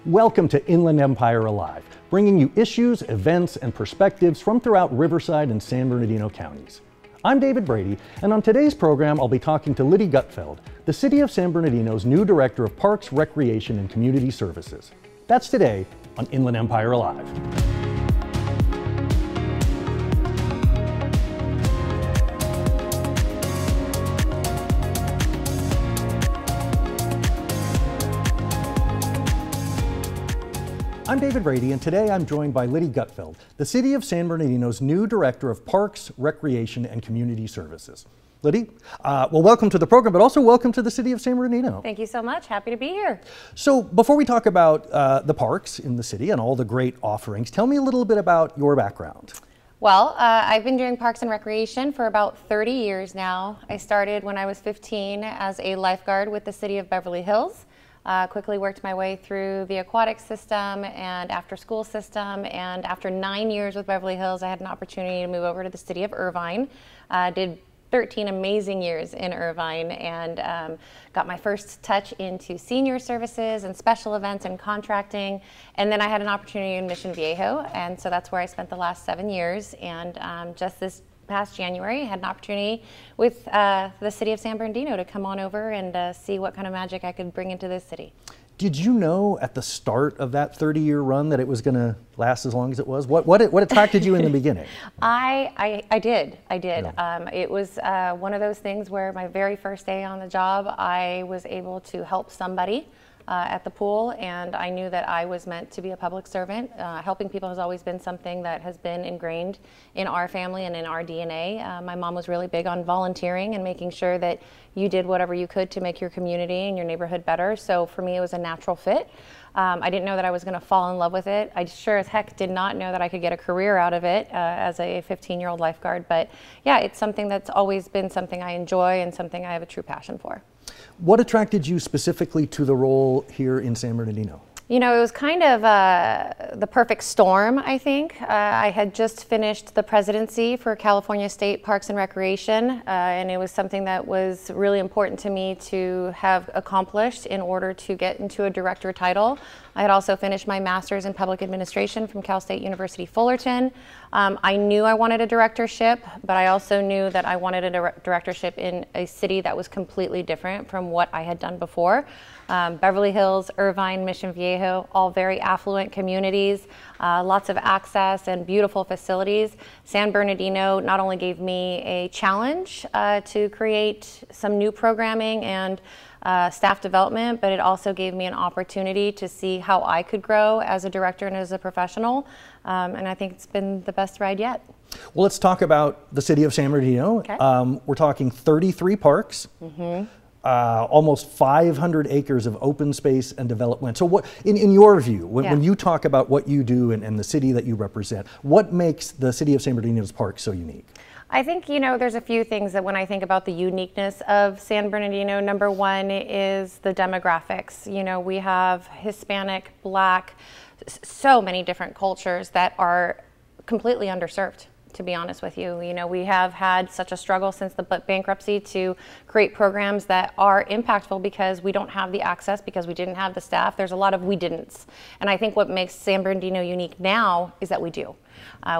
Welcome to Inland Empire Alive, bringing you issues, events, and perspectives from throughout Riverside and San Bernardino counties. I'm David Brady, and on today's program, I'll be talking to Liddy Gutfeld, the City of San Bernardino's new Director of Parks, Recreation, and Community Services. That's today on Inland Empire Alive. I'm David Brady, and today I'm joined by Liddy Gutfeld, the City of San Bernardino's new Director of Parks, Recreation, and Community Services. Liddy, well, welcome to the program, but also welcome to the City of San Bernardino. Thank you so much. Happy to be here. So before we talk about the parks in the city and all the great offerings, tell me a little bit about your background. Well, I've been doing Parks and Recreation for about 30 years now. I started when I was 15 as a lifeguard with the City of Beverly Hills. Quickly worked my way through the aquatic system and after school system, and after 9 years with Beverly Hills, I had an opportunity to move over to the city of Irvine. Did 13 amazing years in Irvine and got my first touch into senior services and special events and contracting. And then I had an opportunity in Mission Viejo, and so that's where I spent the last 7 years. And just this past January, I had an opportunity with the City of San Bernardino to come on over and see what kind of magic I could bring into this city. Did you know at the start of that 30-year run that it was going to last as long as it was? What attracted you in the beginning? I did. Yeah. It was one of those things where my very first day on the job, I was able to help somebody at the pool, and I knew that I was meant to be a public servant. Helping people has always been something that has been ingrained in our family and in our DNA. My mom was really big on volunteering and making sure that you did whatever you could to make your community and your neighborhood better. So for me, it was a natural fit. I didn't know that I was going to fall in love with it. I sure as heck did not know that I could get a career out of it as a 15-year-old lifeguard. But yeah, it's something that's always been something I enjoy and something I have a true passion for. What attracted you specifically to the role here in San Bernardino? You know, it was kind of the perfect storm, I think. I had just finished the presidency for California State Parks and Recreation, and it was something that was really important to me to have accomplished in order to get into a director title. I had also finished my master's in public administration from Cal State University Fullerton. I knew I wanted a directorship, but I also knew that I wanted a directorship in a city that was completely different from what I had done before. Beverly Hills, Irvine, Mission Viejo, all very affluent communities, lots of access and beautiful facilities. San Bernardino not only gave me a challenge to create some new programming and staff development, but it also gave me an opportunity to see how I could grow as a director and as a professional. And I think it's been the best ride yet. Well, let's talk about the City of San Bernardino. Okay. We're talking 33 parks. Mm-hmm. Almost 500 acres of open space and development. So what, in your view, when you talk about what you do and the city that you represent, what makes the City of San Bernardino's parks so unique? I think, you know, there's a few things that when I think about the uniqueness of San Bernardino, number one is the demographics. You know, we have Hispanic, Black, so many different cultures that are completely underserved, to be honest with you. You know, we have had such a struggle since the bankruptcy to create programs that are impactful because we don't have the access, because we didn't have the staff. There's a lot of we didn'ts. And I think what makes San Bernardino unique now is that we do.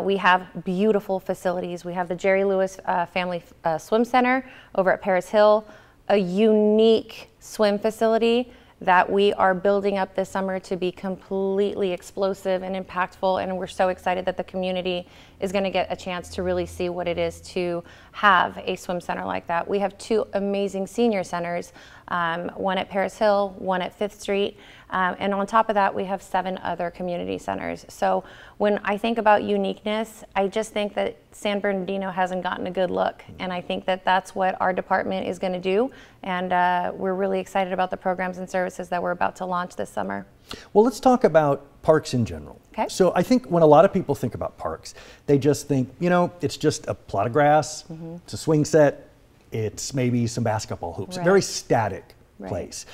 We have beautiful facilities. We have the Jerry Lewis Family Swim Center over at Paris Hill, a unique swim facility that we are building up this summer to be completely explosive and impactful, and we're so excited that the community is going to get a chance to really see what it is to have a swim center like that. We have two amazing senior centers, one at Paris Hill, one at 5th Street, and on top of that we have 7 other community centers. So when I think about uniqueness, I just think that San Bernardino hasn't gotten a good look, and I think that that's what our department is going to do, and we're really excited about the programs and services that we're about to launch this summer. Well, let's talk about parks in general. Okay. So I think when a lot of people think about parks, they just think, you know, it's just a plot of grass, it's a swing set, it's maybe some basketball hoops, Right. very static Right. place.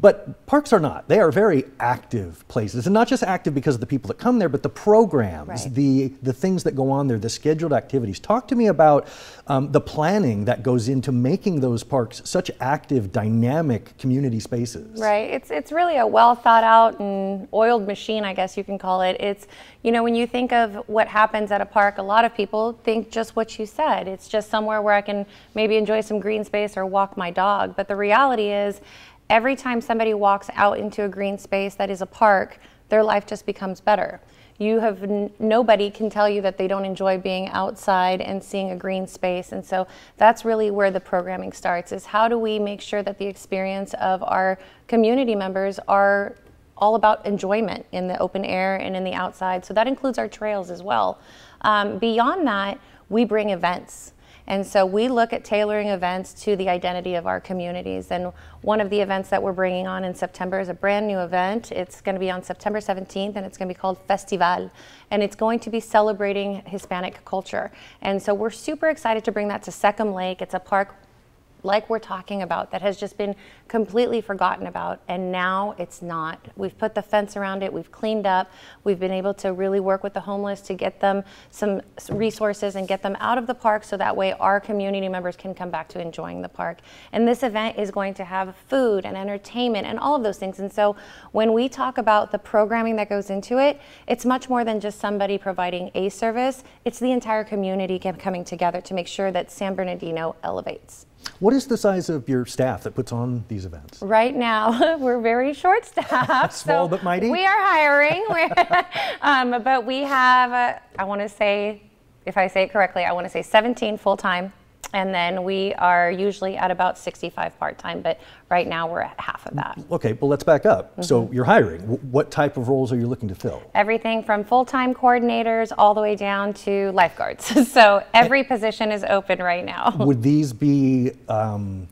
But parks are not. They are very active places, and not just active because of the people that come there, but the programs, Right. the things that go on there, the scheduled activities. Talk to me about the planning that goes into making those parks such active, dynamic community spaces. Right. It's really a well thought out and oiled machine, I guess you can call it. It's, you know, when you think of what happens at a park, a lot of people think just what you said. It's just somewhere where I can maybe enjoy some green space or walk my dog. But the reality is, every time somebody walks out into a green space that is a park, their life just becomes better. You have nobody can tell you that they don't enjoy being outside and seeing a green space. And so that's really where the programming starts, is how do we make sure that the experience of our community members are all about enjoyment in the open air and in the outside. So that includes our trails as well. Beyond that, we bring events. And so we look at tailoring events to the identity of our communities. And one of the events that we're bringing on in September is a brand new event. It's going to be on September 17th, and it's going to be called Festival. And it's going to be celebrating Hispanic culture. And so we're super excited to bring that to Seckham Lake. It's a park like we're talking about that has just been completely forgotten about, and now it's not. We've put the fence around it, we've cleaned up, we've been able to really work with the homeless to get them some resources and get them out of the park so that way our community members can come back to enjoying the park. And this event is going to have food and entertainment and all of those things. And so when we talk about the programming that goes into it, it's much more than just somebody providing a service, it's the entire community coming together to make sure that San Bernardino elevates. What is the size of your staff that puts on these events? Right now, we're very short-staffed. Small but mighty? We are hiring. But we have, I want to say, if I say it correctly, I want to say 17 full-time. And then we are usually at about 65 part-time, but right now we're at half of that. Okay, well, let's back up. So you're hiring. What type of roles are you looking to fill? Everything from full-time coordinators all the way down to lifeguards. So every position is open right now. Would these be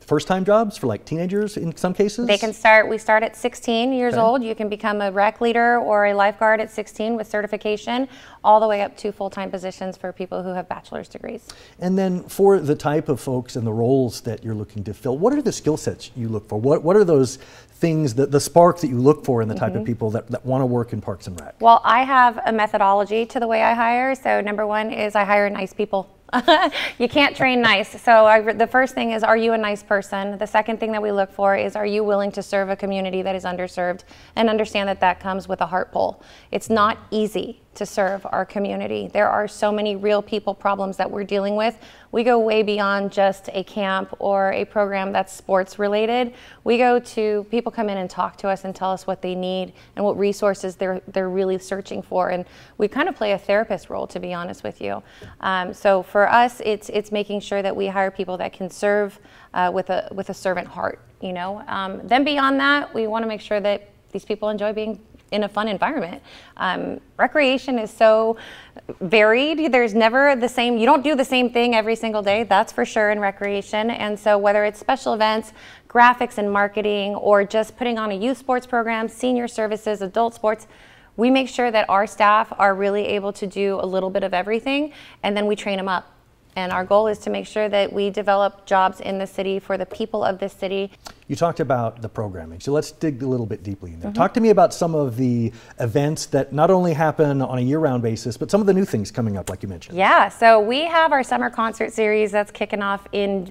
first-time jobs for like teenagers in some cases? They can start, we start at 16 years old. You can become a rec leader or a lifeguard at 16 with certification, all the way up to full-time positions for people who have bachelor's degrees. And then for the type of folks and the roles that you're looking to fill, what are the skill sets you look for? What are those things, the spark that you look for in the type of people that want to work in Parks and Rec? Well, I have a methodology to the way I hire. So number one is I hire nice people. You can't train nice. So the first thing is, are you a nice person? The second thing that we look for is, are you willing to serve a community that is underserved, and understand that that comes with a heart pull. It's not easy to serve our community. There are so many real people problems that we're dealing with. We go way beyond just a camp or a program that's sports related. We go to, people come in and talk to us and tell us what they need and what resources they're really searching for. And we kind of play a therapist role, to be honest with you. So for us, it's making sure that we hire people that can serve with a servant heart, you know. Then beyond that, we want to make sure that these people enjoy being in a fun environment. Recreation is so varied. There's never the same, you don't do the same thing every single day, that's for sure, in recreation. And so whether it's special events, graphics and marketing, or just putting on a youth sports program, senior services, adult sports, we make sure that our staff are really able to do a little bit of everything, and then we train them up. And our goal is to make sure that we develop jobs in the city for the people of this city. You talked about the programming, so let's dig a little bit deeply in there. Talk to me about some of the events that not only happen on a year-round basis, but some of the new things coming up, like you mentioned. Yeah, so we have our summer concert series that kicked off in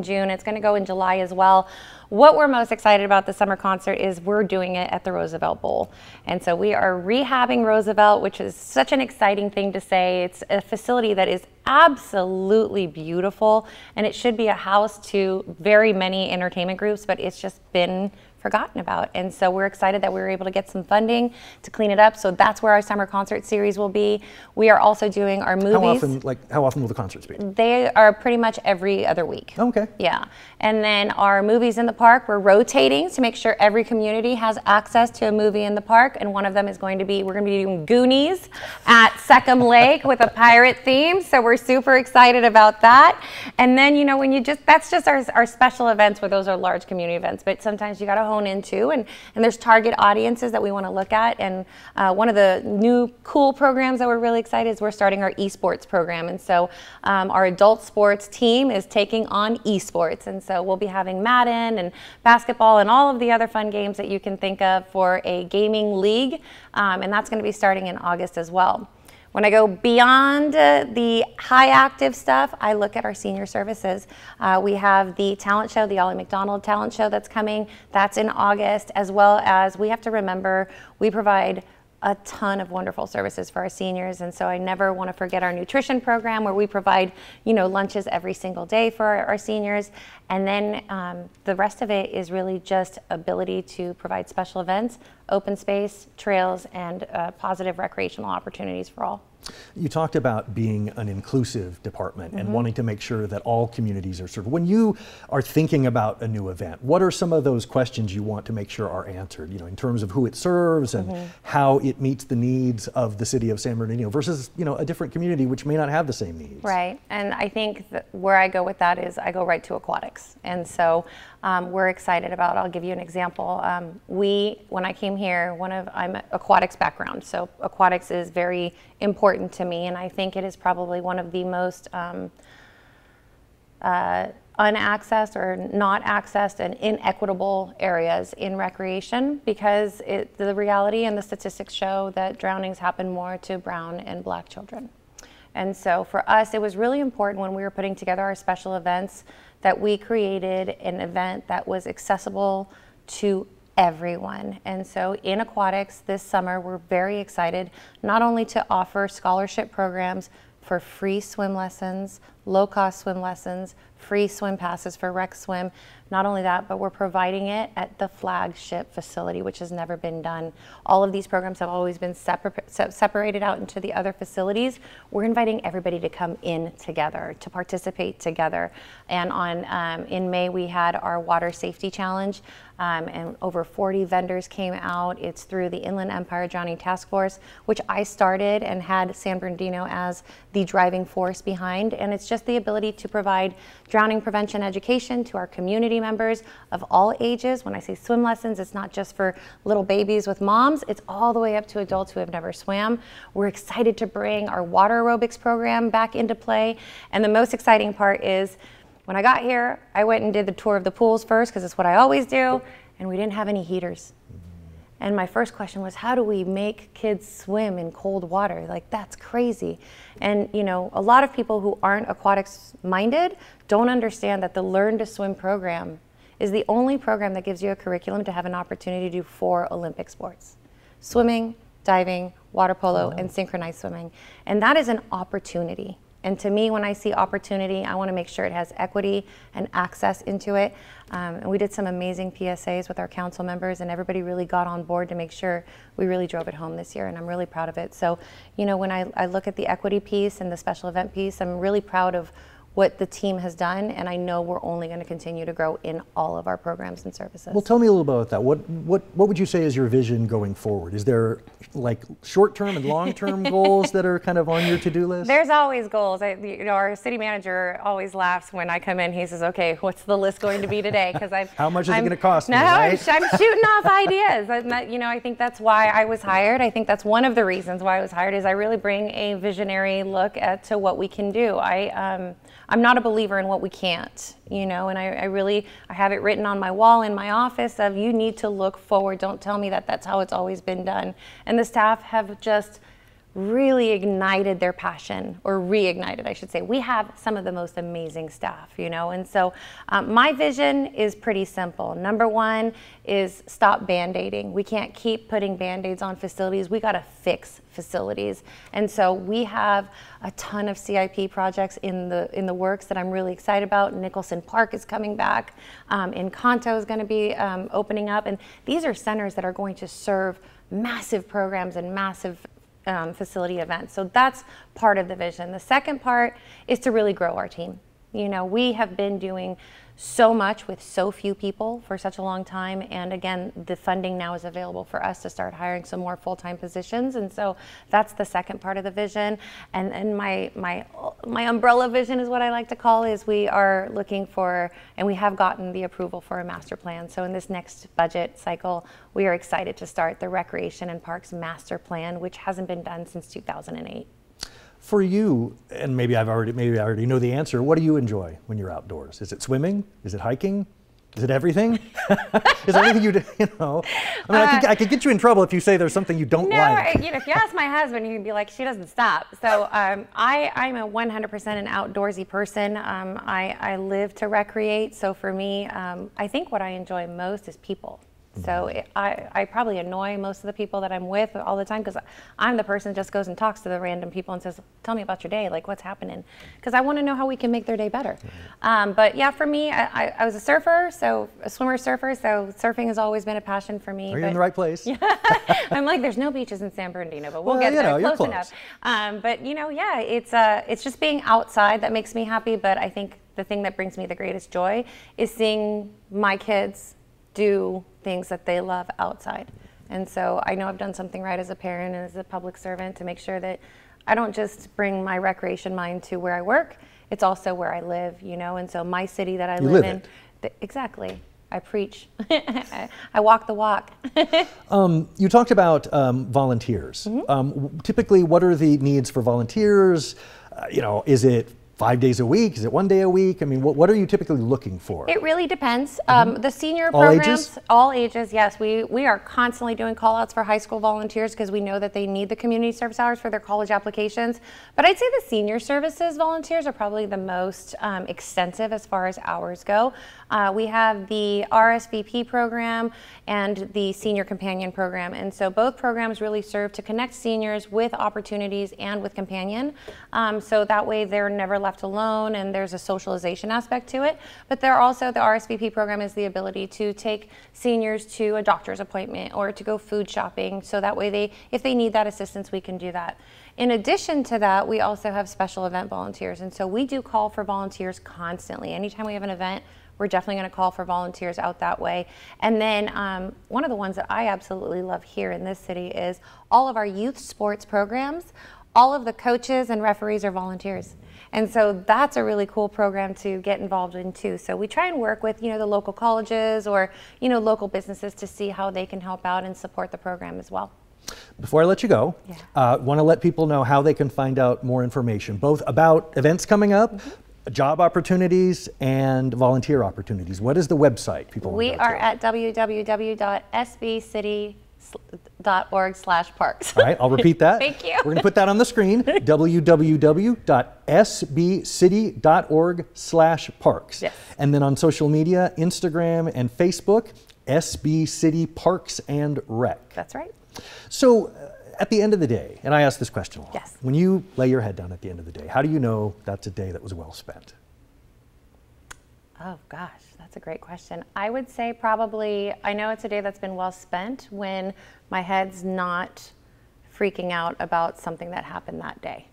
June. It's going to go in July as well. What we're most excited about the summer concert is we're doing it at the Roosevelt Bowl. And so we are rehabbing Roosevelt, which is such an exciting thing to say. It's a facility that is absolutely beautiful, and it should be a house to very many entertainment groups, but it's just been forgotten about. And so we're excited that we were able to get some funding to clean it up. So that's where our summer concert series will be. We are also doing our movies. How often will the concerts be? They are pretty much every other week. Okay. Yeah. And then our movies in the park, we're rotating to make sure every community has access to a movie in the park. And one of them is going to be, we're going to be doing Goonies at Seckham Lake with a pirate theme. So we're super excited about that. And then, you know, when you just, that's just our special events, where those are large community events. But sometimes you got to hone into, and there's target audiences that we want to look at. And one of the new cool programs that we're really excited is we're starting our esports program. And so our adult sports team is taking on esports. And so we'll be having Madden and basketball and all of the other fun games that you can think of for a gaming league, and that's going to be starting in August as well. When I go beyond the high active stuff, I look at our senior services. We have the talent show, the Ollie McDonald talent show that's coming. That's in August, as well as we have to remember we provide a ton of wonderful services for our seniors, and so I never want to forget our nutrition program where we provide, lunches every single day for our seniors, and then the rest of it is really just ability to provide special events, open space, trails, and positive recreational opportunities for all. You talked about being an inclusive department and wanting to make sure that all communities are served. When you are thinking about a new event, what are some of those questions you want to make sure are answered, in terms of who it serves and how it meets the needs of the city of San Bernardino versus, a different community which may not have the same needs? Right, and I think that where I go with that is I go right to aquatics. And so we're excited about, I'll give you an example. When I came here, I'm an aquatics background, so aquatics is very important to me, and I think it is probably one of the most unaccessed or not accessed and inequitable areas in recreation, because the reality and the statistics show that drownings happen more to brown and black children. And so for us, it was really important when we were putting together our special events that we created an event that was accessible to everyone. And so in aquatics this summer, we're very excited not only to offer scholarship programs for free swim lessons, low-cost swim lessons, free swim passes for rec swim. Not only that, but we're providing it at the flagship facility, which has never been done. All of these programs have always been separated out into the other facilities. We're inviting everybody to come in together, to participate together. And in May, we had our water safety challenge, and over 40 vendors came out. It's through the Inland Empire Drowning Task Force, which I started and had San Bernardino as the driving force behind. And it's just the ability to provide drowning prevention education to our community members of all ages. When I say swim lessons, it's not just for little babies with moms, it's all the way up to adults who have never swam. We're excited to bring our water aerobics program back into play. And the most exciting part is, when I got here, I went and did the tour of the pools first, because it's what I always do, and we didn't have any heaters. And my first question was, how do we make kids swim in cold water? Like, that's crazy. And a lot of people who aren't aquatics minded don't understand that the Learn to Swim program is the only program that gives you a curriculum to have an opportunity to do 4 Olympic sports: swimming, diving, water polo, and synchronized swimming. And that is an opportunity. And to me, when I see opportunity, I want to make sure it has equity and access into it. And we did some amazing PSAs with our council members, and everybody really got on board to make sure we really drove it home this year, and I'm really proud of it. So, when I look at the equity piece and the special event piece, I'm really proud of what the team has done, and I know we're only going to continue to grow in all of our programs and services. Well, tell me a little bit about that. What would you say is your vision going forward? Is there like short-term and long-term goals that are kind of on your to-do list? There's always goals. Our city manager always laughs when I come in. He says, "Okay, what's the list going to be today?" Because how much is it going to cost me? No, right? I'm shooting off ideas. I think that's why I was hired. I think that's one of the reasons why I was hired, is I really bring a visionary look to what we can do. I'm not a believer in what we can't, and I have it written on my wall in my office of, you need to look forward. Don't tell me that that's how it's always been done. And the staff have just really ignited their passion, or reignited, I should say. We have some of the most amazing staff, and so my vision is pretty simple. Number one is stop band-aiding. We can't keep putting band-aids on facilities. We got to fix facilities. And so we have a ton of CIP projects in the works that I'm really excited about. Nicholson Park is coming back. Encanto is going to be opening up. And these are centers that are going to serve massive programs and massive facility events. So that's part of the vision. The second part is to really grow our team. We have been doing so much with so few people for such a long time, and again, the funding now is available for us to start hiring some more full-time positions, and so that's the second part of the vision. And my umbrella vision is what I like to call, is we are looking for, and we have gotten the approval for a master plan. So in this next budget cycle, we are excited to start the Recreation and Parks Master Plan, which hasn't been done since 2008. For you, and maybe I already know the answer, what do you enjoy when you're outdoors? Is it swimming? Is it hiking? Is it everything? Is everything you know? I mean, I could get you in trouble if you say there's something you don't like. No, if you ask my husband, he'd be like, she doesn't stop. So I'm a 100% an outdoorsy person. I live to recreate. So for me, I think what I enjoy most is people. So I probably annoy most of the people that I'm with all the time, because I'm the person that just goes and talks to the random people and says, tell me about your day, like what's happening, because I want to know how we can make their day better. But yeah, for me, I was a surfer, so a swimmer surfer, so surfing has always been a passion for me. Are you in the right place? I'm like, there's no beaches in San Bernardino, but we'll get there, close enough. But yeah, it's just being outside that makes me happy, but I think the thing that brings me the greatest joy is seeing my kids do things that they love outside. And so I know I've done something right as a parent and as a public servant to make sure that I don't just bring my recreation mind to where I work, it's also where I live, and so my city that I live in, exactly. I preach. I walk the walk. You talked about volunteers. Typically, what are the needs for volunteers? Is it 5 days a week? Is it 1 day a week? I mean, what are you typically looking for? It really depends. The senior programs, all ages, yes. We are constantly doing call outs for high school volunteers because we know that they need the community service hours for their college applications. But I'd say the senior services volunteers are probably the most extensive as far as hours go. We have the RSVP program and the Senior Companion program. And so both programs really serve to connect seniors with opportunities and with companion. So that way they're never left alone and there's a socialization aspect to it. But there also, the RSVP program is the ability to take seniors to a doctor's appointment or to go food shopping. So that way if they need that assistance, we can do that. In addition to that, we also have special event volunteers. And so we do call for volunteers constantly. Anytime we have an event, we're definitely going to call for volunteers out that way. And then one of the ones that I absolutely love here in this city is all of our youth sports programs. All of the coaches and referees are volunteers. And so that's a really cool program to get involved in too. So we try and work with, the local colleges or, local businesses to see how they can help out and support the program as well. Before I let you go, want to let people know how they can find out more information, both about events coming up, job opportunities, and volunteer opportunities. What is the website people want to go to? We are at www.sbcity.org/parks. All right, I'll repeat that. Thank you. We're going to put that on the screen, www.sbcity.org/parks. Yes. And then on social media, Instagram and Facebook, SB City Parks and Rec. That's right. So at the end of the day, and I ask this question a lot, yes. When you lay your head down at the end of the day, how do you know that's a day that was well spent? Oh gosh, that's a great question. I would say probably, I know it's a day that's been well spent when my head's not freaking out about something that happened that day.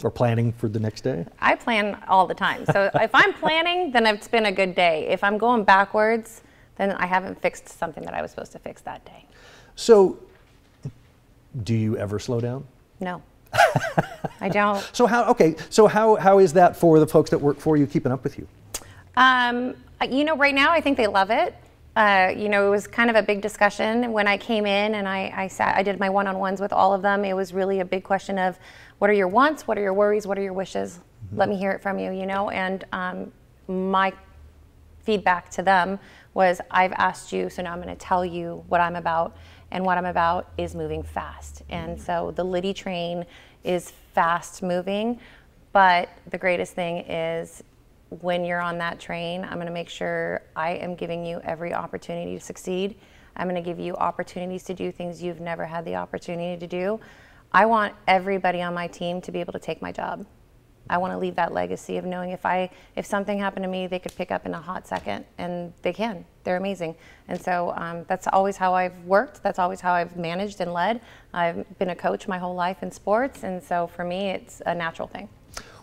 Or planning for the next day? I plan all the time. So if I'm planning, then it's been a good day. If I'm going backwards, then I haven't fixed something that I was supposed to fix that day. So, do you ever slow down? No, I don't. So how is that for the folks that work for you, keeping up with you? Right now I think they love it. It was kind of a big discussion when I came in and I did my one-on-ones with all of them. It was really a big question of what are your wants, what are your worries, what are your wishes? Let me hear it from you, and my feedback to them was I've asked you, so now I'm going to tell you what I'm about. And what I'm about is moving fast. And so the Liddy train is fast moving, but the greatest thing is when you're on that train, I'm gonna make sure I am giving you every opportunity to succeed. I'm gonna give you opportunities to do things you've never had the opportunity to do. I want everybody on my team to be able to take my job. I want to leave that legacy of knowing if something happened to me, they could pick up in a hot second, and they can. They're amazing. And so that's always how I've worked. That's always how I've managed and led. I've been a coach my whole life in sports, and so for me, it's a natural thing.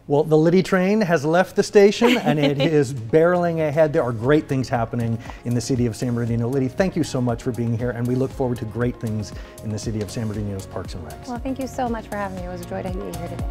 Well, the Liddy train has left the station and it is barreling ahead. There are great things happening in the city of San Bernardino. Liddy, thank you so much for being here, and we look forward to great things in the city of San Bernardino's Parks and Recs. Well, thank you so much for having me. It was a joy to be here today.